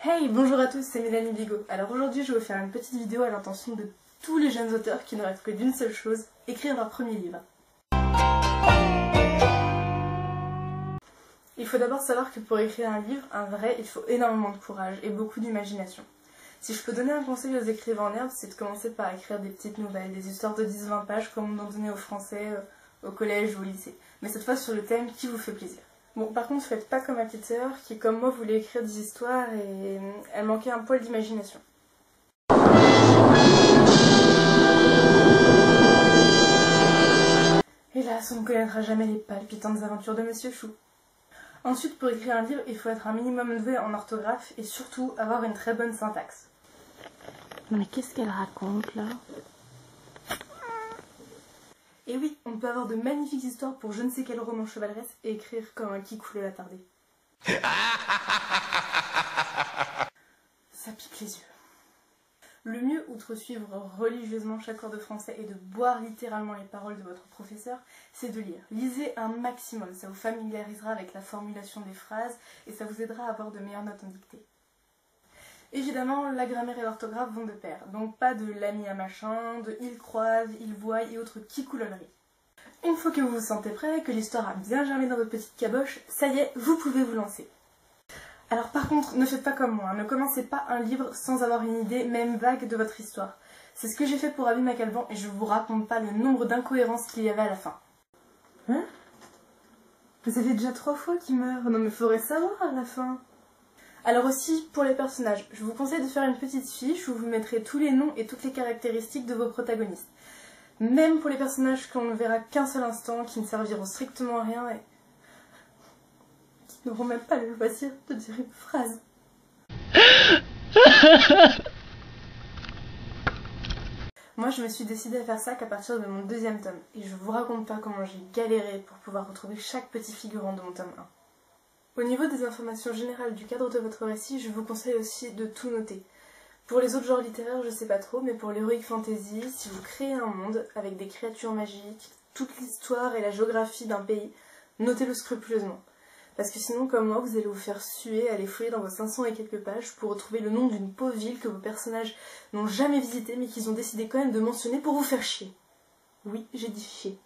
Hey, bonjour à tous, c'est Mélanie Bigot. Alors aujourd'hui, je vais vous faire une petite vidéo à l'intention de tous les jeunes auteurs qui ne rêvent que d'une seule chose, écrire leur premier livre. Il faut d'abord savoir que pour écrire un livre, un vrai, il faut énormément de courage et beaucoup d'imagination. Si je peux donner un conseil aux écrivains en herbe, c'est de commencer par écrire des petites nouvelles, des histoires de 10-20 pages comme on en donnait aux Français, au collège ou au lycée. Mais cette fois sur le thème qui vous fait plaisir. Bon, par contre, faites pas comme ma petite sœur qui, comme moi, voulait écrire des histoires et elle manquait un poil d'imagination. Hélas, on ne connaîtra jamais les palpitantes aventures de Monsieur Chou. Ensuite, pour écrire un livre, il faut être un minimum doué en orthographe et surtout avoir une très bonne syntaxe. Non mais qu'est-ce qu'elle raconte là? Et oui, on peut avoir de magnifiques histoires pour je ne sais quel roman chevaleresque et écrire comme un qui coulait l'attardé. Ça pique les yeux. Le mieux, outre suivre religieusement chaque cours de français et de boire littéralement les paroles de votre professeur, c'est de lire. Lisez un maximum, ça vous familiarisera avec la formulation des phrases et ça vous aidera à avoir de meilleures notes en dictée. Évidemment, la grammaire et l'orthographe vont de pair, donc pas de l'ami à machin, de il croise, il voit et autres kikouloneries. Une fois que vous vous sentez prêt, que l'histoire a bien germé dans votre petite caboche, ça y est, vous pouvez vous lancer. Alors par contre, ne faites pas comme moi, ne commencez pas un livre sans avoir une idée, même vague, de votre histoire. C'est ce que j'ai fait pour Abby McAlban et je vous raconte pas le nombre d'incohérences qu'il y avait à la fin. Hein? Mais ça fait déjà 3 fois qu'il meurt, non mais faudrait savoir à la fin. Alors aussi, pour les personnages, je vous conseille de faire une petite fiche où vous mettrez tous les noms et toutes les caractéristiques de vos protagonistes. Même pour les personnages qu'on ne verra qu'un seul instant, qui ne serviront strictement à rien et qui n'auront même pas le loisir de dire une phrase. Moi, je me suis décidée à faire ça qu'à partir de mon 2e tome, et je vous raconte pas comment j'ai galéré pour pouvoir retrouver chaque petit figurant de mon tome 1. Au niveau des informations générales du cadre de votre récit, je vous conseille aussi de tout noter. Pour les autres genres littéraires, je sais pas trop, mais pour l'heroic fantasy, si vous créez un monde avec des créatures magiques, toute l'histoire et la géographie d'un pays, notez-le scrupuleusement. Parce que sinon, comme moi, vous allez vous faire suer, aller fouiller dans vos 500 et quelques pages pour retrouver le nom d'une pauvre ville que vos personnages n'ont jamais visitée, mais qu'ils ont décidé quand même de mentionner pour vous faire chier. Oui, j'ai dit chier.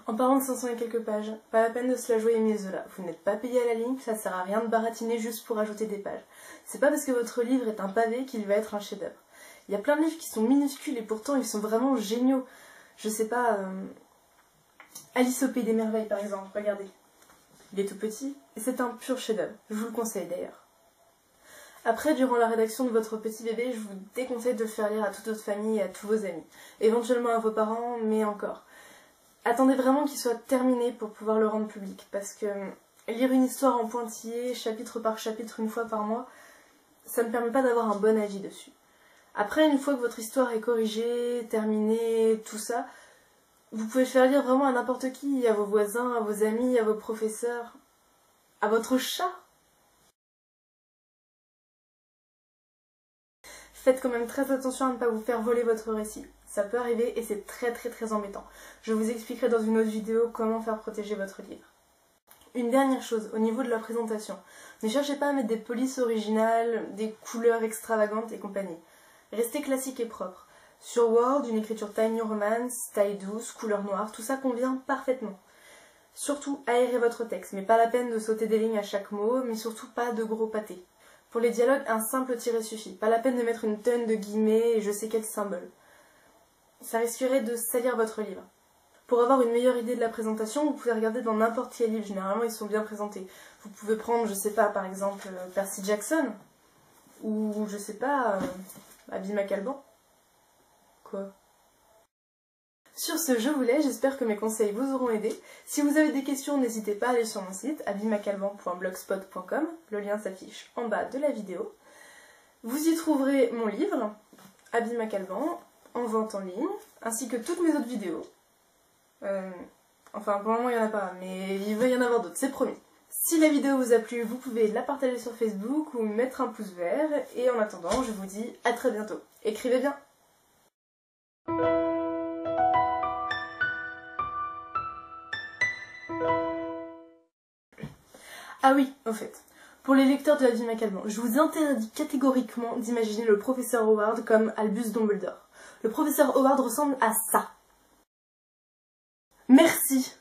En parlant de 500 et quelques pages, pas la peine de se la jouer Émile Zola. Vous n'êtes pas payé à la ligne, ça sert à rien de baratiner juste pour ajouter des pages. C'est pas parce que votre livre est un pavé qu'il va être un chef-d'œuvre. Il y a plein de livres qui sont minuscules et pourtant ils sont vraiment géniaux. Je sais pas, Alice au Pays des Merveilles par exemple, regardez. Il est tout petit et c'est un pur chef-d'œuvre. Je vous le conseille d'ailleurs. Après, durant la rédaction de votre petit bébé, je vous déconseille de le faire lire à toute votre famille et à tous vos amis. Éventuellement à vos parents, mais encore. Attendez vraiment qu'il soit terminé pour pouvoir le rendre public, parce que lire une histoire en pointillé, chapitre par chapitre, une fois par mois, ça ne permet pas d'avoir un bon avis dessus. Après, une fois que votre histoire est corrigée, terminée, tout ça, vous pouvez le faire lire vraiment à n'importe qui, à vos voisins, à vos amis, à vos professeurs, à votre chat. Faites quand même très attention à ne pas vous faire voler votre récit. Ça peut arriver et c'est très embêtant. Je vous expliquerai dans une autre vidéo comment faire protéger votre livre. Une dernière chose, au niveau de la présentation. Ne cherchez pas à mettre des polices originales, des couleurs extravagantes et compagnie. Restez classique et propre. Sur Word, une écriture Tiny Romance, taille douce, couleur noire, tout ça convient parfaitement. Surtout, aérez votre texte, mais pas la peine de sauter des lignes à chaque mot, mais surtout pas de gros pâtés. Pour les dialogues, un simple tiret suffit. Pas la peine de mettre une tonne de guillemets et je sais quel symbole. Ça risquerait de salir votre livre. Pour avoir une meilleure idée de la présentation, vous pouvez regarder dans n'importe quel livre. Généralement, ils sont bien présentés. Vous pouvez prendre, je sais pas, par exemple, Percy Jackson. Ou, je sais pas, Abby McAlban. Quoi? Sur ce, je vous laisse, j'espère que mes conseils vous auront aidé. Si vous avez des questions, n'hésitez pas à aller sur mon site, abbymacalban.blogspot.com, le lien s'affiche en bas de la vidéo. Vous y trouverez mon livre, Abby McAlban, en vente en ligne, ainsi que toutes mes autres vidéos. Enfin, pour le moment, il n'y en a pas, mais il va y en avoir d'autres, c'est promis. Si la vidéo vous a plu, vous pouvez la partager sur Facebook ou mettre un pouce vert, et en attendant, je vous dis à très bientôt. Écrivez bien! Ah oui, au fait, Pour les lecteurs de la vie Maccabée, je vous interdis catégoriquement d'imaginer le professeur Howard comme Albus Dumbledore. Le professeur Howard ressemble à ça. Merci.